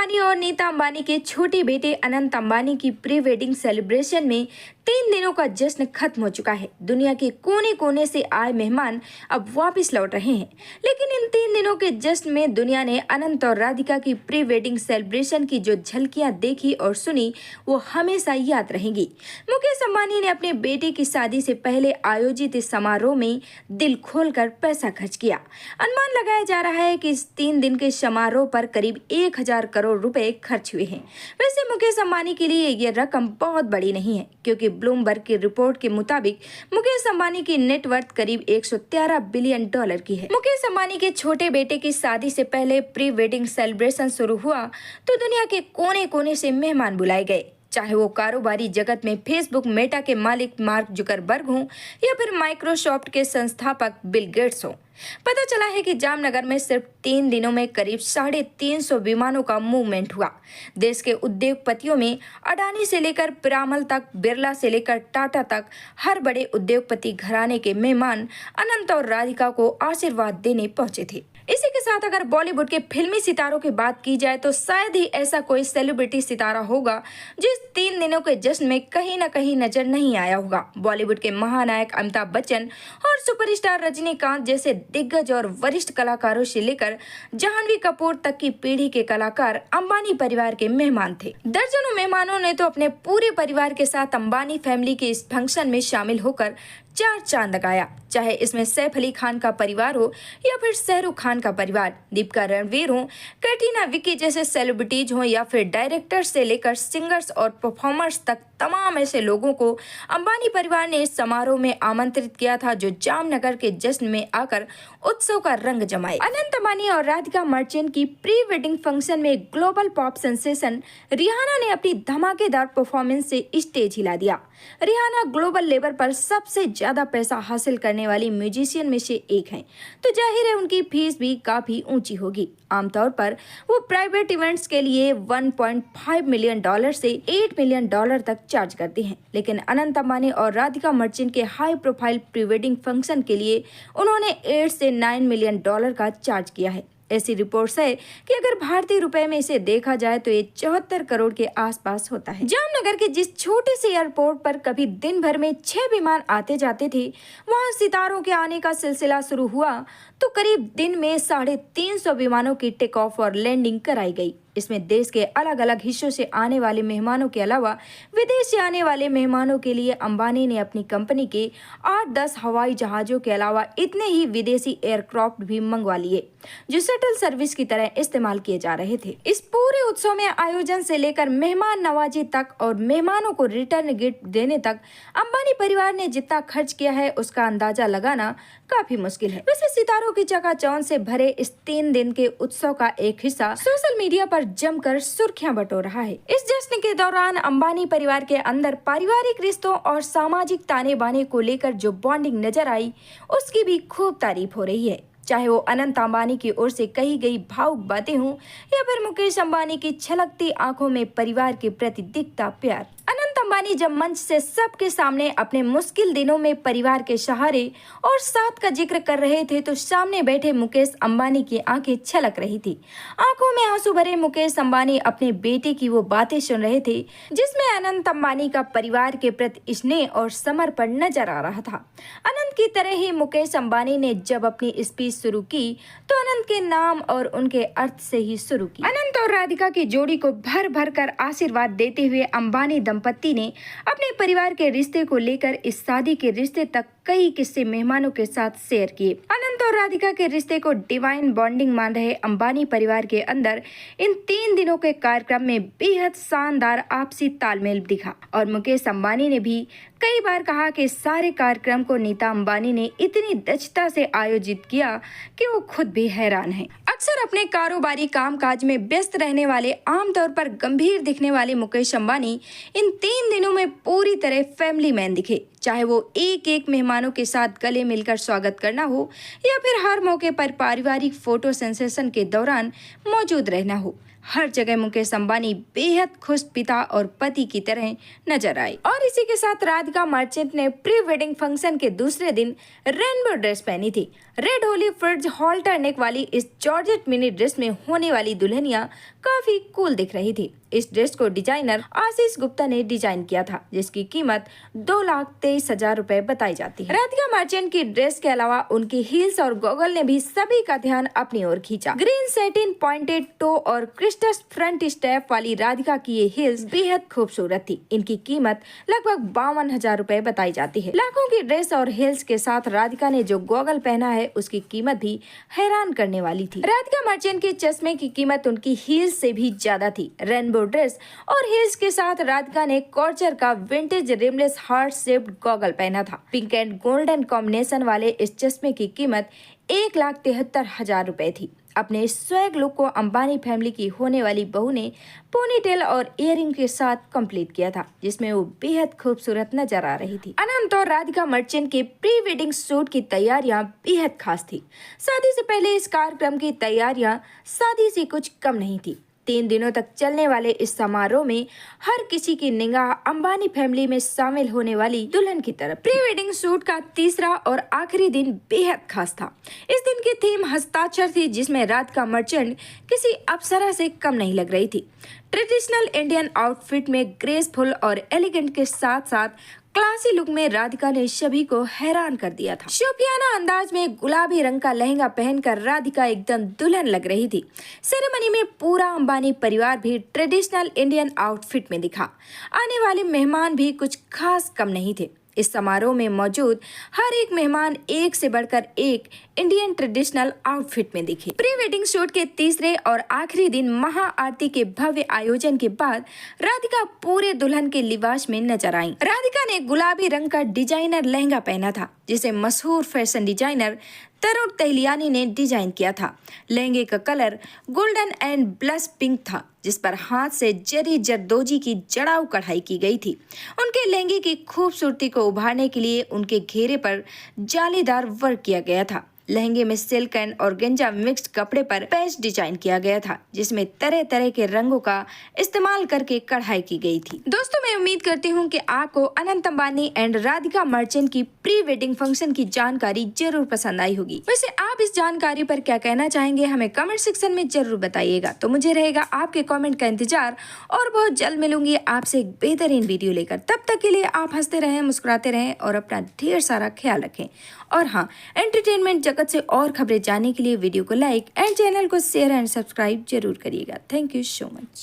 अंबानी और नीता अंबानी के छोटे बेटे अनंत अंबानी की प्री वेडिंग सेलिब्रेशन में 3 दिनों का जश्न खत्म हो चुका है। दुनिया के कोने कोने से आए मेहमान अब वापस लौट रहे हैं, लेकिन इन 3 दिनों के जश्न में दुनिया ने अनंत और राधिका की प्री वेडिंग सेलिब्रेशन की जो झलकियां देखी और सुनी वो हमेशा याद रहेंगी। मुकेश अंबानी ने अपने बेटे की शादी से पहले आयोजित इस समारोह में दिल खोलकर पैसा खर्च किया। अनुमान लगाया जा रहा है कि इस 3 दिन के समारोह पर करीब 1000 करोड़ रुपए खर्च हुए हैं। वैसे मुकेश अंबानी के लिए ये रकम बहुत बड़ी नहीं है, क्योंकि ब्लूमबर्ग की रिपोर्ट के मुताबिक मुकेश अंबानी की नेटवर्थ करीब 113 बिलियन डॉलर की है। मुकेश अंबानी के छोटे बेटे की शादी से पहले प्री वेडिंग सेलिब्रेशन शुरू हुआ तो दुनिया के कोने कोने से मेहमान बुलाए गए, चाहे वो कारोबारी जगत में फेसबुक मेटा के मालिक मार्क जुकरबर्ग हों या फिर माइक्रोसॉफ्ट के संस्थापक बिल गेट्स हों। पता चला है कि जामनगर में सिर्फ 3 दिनों में करीब 350 विमानों का मूवमेंट हुआ। देश के उद्योगपतियों में अडानी से लेकर पिरामल तक, बिरला से लेकर टाटा तक हर बड़े उद्योगपति घराने के मेहमान अनंत और राधिका को आशीर्वाद देने पहुंचे थे। इसी के साथ अगर बॉलीवुड के फिल्मी सितारों की बात की जाए तो शायद ही ऐसा कोई सेलिब्रिटी सितारा होगा जिस 3 दिनों के जश्न में कहीं न कहीं नजर नहीं आया होगा। बॉलीवुड के महानायक अमिताभ बच्चन और सुपरस्टार रजनीकांत जैसे दिग्गज और वरिष्ठ कलाकारों से लेकर जाह्नवी कपूर तक की पीढ़ी के कलाकार अंबानी परिवार के मेहमान थे। दर्जनों मेहमानों ने तो अपने पूरे परिवार के साथ अंबानी फैमिली के इस फंक्शन में शामिल होकर 4 चांद लगाया, चाहे इसमें सैफ अली खान का परिवार हो या फिर शाहरुख खान का परिवार, दीपिका रणवीर हो, कैटरीना विकी जैसे सेलिब्रिटीज हो या फिर डायरेक्टर्स से लेकर सिंगर्स और परफॉर्मर्स तक तमाम ऐसे लोगों को अंबानी परिवार ने इस समारोह में आमंत्रित किया था जो जामनगर के जश्न में आकर उत्सव का रंग जमाए। अनंत अंबानी और राधिका मर्चेंट की प्री वेडिंग फंक्शन में ग्लोबल पॉप सेंसेशन रिहाना ने अपनी धमाकेदार परफॉर्मेंस से स्टेज हिला दिया। रिहाना ग्लोबल लेवल पर सबसे ज्यादा पैसा हासिल करने वाली म्यूजिशियन में से एक हैं, तो जाहिर है उनकी फीस भी काफी ऊंची होगी। आमतौर पर वो प्राइवेट इवेंट्स के लिए 1.5 मिलियन डॉलर से 8 मिलियन डॉलर तक चार्ज करती हैं, लेकिन अनंत अंबानी और राधिका मर्चेंट के high profile pre wedding function के लिए उन्होंने 8 से 9 मिलियन डॉलर का चार्ज किया है। ऐसी रिपोर्ट्स है कि अगर भारतीय रुपए में इसे देखा जाए तो ये 74 करोड़ के आसपास होता है। जामनगर के जिस छोटे से एयरपोर्ट पर कभी दिन भर में 6 विमान आते जाते थे, वहां सितारों के आने का सिलसिला शुरू हुआ तो करीब दिन में 350 विमानों की टेक ऑफ और लैंडिंग कराई गई। इसमें देश के अलग अलग हिस्सों से आने वाले मेहमानों के अलावा विदेश से आने वाले मेहमानों के लिए अंबानी ने अपनी कंपनी के 8-10 हवाई जहाजों के अलावा इतने ही विदेशी एयरक्राफ्ट भी मंगवा लिए जो शटल सर्विस की तरह इस्तेमाल किए जा रहे थे। इस पूरे उत्सव में आयोजन से लेकर मेहमान नवाजी तक और मेहमानों को रिटर्न गिफ्ट देने तक अंबानी परिवार ने जितना खर्च किया है उसका अंदाजा लगाना काफी मुश्किल है। वैसे सितारों की चकाचौंध से भरे इस 3 दिन के उत्सव का एक हिस्सा सोशल मीडिया पर जमकर सुर्खियां बटोर रहा है। इस जश्न के दौरान अंबानी परिवार के अंदर पारिवारिक रिश्तों और सामाजिक ताने बाने को लेकर जो बॉन्डिंग नजर आई उसकी भी खूब तारीफ हो रही है, चाहे वो अनंत अंबानी की ओर से कही गई भावुक बातें हों या फिर मुकेश अंबानी की छलकती आंखों में परिवार के प्रति दिखता प्यार। अनंत अंबानी जब मंच से सबके सामने अपने मुश्किल दिनों में परिवार के सहारे और साथ का जिक्र कर रहे थे तो सामने बैठे मुकेश अंबानी की आंखें छलक रही थी। आंखों में आंसू भरे मुकेश अंबानी अपने बेटे की वो बातें सुन रहे थे जिसमें अनंत अंबानी का परिवार के प्रति स्नेह और समर्पण नजर आ रहा था। अनंत की तरह ही मुकेश अंबानी ने जब अपनी स्पीच शुरू की तो अनंत के नाम और उनके अर्थ से ही शुरू की। अनंत और राधिका की जोड़ी को भर भर कर आशीर्वाद देते हुए अंबानी दंपति ने अपने परिवार के रिश्ते को लेकर इस शादी के रिश्ते तक कई किस्से मेहमानों के साथ शेयर किए। अनंत और राधिका के रिश्ते को डिवाइन बॉन्डिंग मान रहे अंबानी परिवार के अंदर इन 3 दिनों के कार्यक्रम में बेहद शानदार आपसी तालमेल दिखा और मुकेश अंबानी ने भी कई बार कहा कि सारे कार्यक्रम को नीता अंबानी ने इतनी दक्षता से आयोजित किया कि वो खुद भी हैरान हैं। अक्सर अपने कारोबारी कामकाज में व्यस्त रहने वाले आमतौर पर गंभीर दिखने वाले मुकेश अंबानी इन 3 दिनों में पूरी तरह फैमिली मैन दिखे, चाहे वो एक एक मेहमानों के साथ गले मिलकर स्वागत करना हो या फिर हर मौके पर पारिवारिक फोटो सेंसेशन के दौरान मौजूद रहना हो। हर जगह मुकेश अंबानी बेहद खुश पिता और पति की तरह नजर आए। और इसी के साथ राधिका मर्चेंट ने प्री वेडिंग फंक्शन के दूसरे दिन रेनबो ड्रेस पहनी थी। Red Holi fridge halter neck वाली इस जॉर्जेट मिनी ड्रेस में होने वाली दुल्हनिया काफी कूल दिख रही थी। इस ड्रेस को डिजाइनर आशीष गुप्ता ने डिजाइन किया था, जिसकी कीमत 2,23,000 रुपए बताई जाती है। राधिका मर्चेंट की ड्रेस के अलावा उनकी हील्स और गॉगल ने भी सभी का ध्यान अपनी ओर खींचा। ग्रीन सैटिन पॉइंटेड टो और क्रिस्टल फ्रंट स्टेप वाली राधिका की ये हील्स बेहद खूबसूरत थी। इनकी कीमत लगभग 52,000 रुपए बताई जाती है। लाखों की ड्रेस और हील्स के साथ राधिका ने जो गॉगल पहना है उसकी कीमत भी हैरान करने वाली थी। राधिका मर्चेंट के चश्मे की कीमत उनकी हील्स से भी ज्यादा थी। रेनबो ड्रेस और हील्स के साथ राधिका ने कॉर्चर का vintage rimless heart shaped goggle पहना था। पिंक एंड गोल्डन कॉम्बिनेशन वाले इस चश्मे की कीमत 1,73,000 रुपए थी। अपने स्वैग लुक को अंबानी फैमिली की होने वाली बहू ने पोनीटेल और इयररिंग के साथ कंप्लीट किया था, जिसमें वो बेहद खूबसूरत नजर आ रही थी। अनंत और राधिका मर्चेंट के प्री वेडिंग शूट की तैयारियां बेहद खास थी। शादी से पहले इस कार्यक्रम की तैयारियां शादी से कुछ कम नहीं थी। 3 दिनों तक चलने वाले इस समारोह में हर किसी की निगाह अंबानी फैमिली में शामिल होने वाली दुल्हन की तरफ। प्री वेडिंग शूट का तीसरा और आखिरी दिन बेहद खास था। इस दिन की थीम हस्ताक्षर थी, जिसमें राधिका मर्चेंट किसी अप्सरा से कम नहीं लग रही थी। ट्रेडिशनल इंडियन आउटफिट में ग्रेसफुल और एलिगेंट के साथ साथ क्लासी लुक में राधिका ने सभी को हैरान कर दिया था। शोपियाना अंदाज में गुलाबी रंग का लहंगा पहनकर राधिका एकदम दुल्हन लग रही थी। सेरेमनी में पूरा अंबानी परिवार भी ट्रेडिशनल इंडियन आउटफिट में दिखा। आने वाले मेहमान भी कुछ खास कम नहीं थे। इस समारोह में मौजूद हर एक मेहमान एक से बढ़कर एक इंडियन ट्रेडिशनल आउटफिट में दिखे। प्री वेडिंग शूट के तीसरे और आखिरी दिन महाआरती के भव्य आयोजन के बाद राधिका पूरे दुल्हन के लिबास में नजर आईं। राधिका ने गुलाबी रंग का डिजाइनर लहंगा पहना था, जिसे मशहूर फैशन डिजाइनर तरुण तहलियानी ने डिजाइन किया था। लहंगे का colour golden and blush pink था, जिस पर हाथ से जरी जरदोजी की जड़ाऊ कढ़ाई की गई थी। उनके लहंगे की खूबसूरती को उभारने के लिए उनके घेरे पर जालीदार वर्क किया गया था। लहंगे में सिल्क एंड ऑर्गेन्जा मिक्स्ड कपड़े पर पैच डिजाइन किया गया था, जिसमें तरह तरह के रंगों का इस्तेमाल करके कढ़ाई की गई थी। दोस्तों, मैं उम्मीद करती हूँ कि आपको अनंत अंबानी एंड राधिका मर्चेंट की प्री वेडिंग फंक्शन की जानकारी जरूर पसंद आई होगी। वैसे आप इस जानकारी पर क्या कहना चाहेंगे, हमें कमेंट सेक्शन में जरूर बताइएगा। तो मुझे रहेगा आपके कमेंट का इंतजार और बहुत जल्द मिलूंगी आपसे एक बेहतरीन वीडियो लेकर। तब तक के लिए आप हंसते रहें, मुस्कुराते रहें और अपना ढेर सारा ख्याल रखें। और हाँ, एंटरटेनमेंट जगत से और खबरें जानने के लिए वीडियो को लाइक एंड चैनल को शेयर एंड सब्सक्राइब जरूर करिएगा। Thank you so much.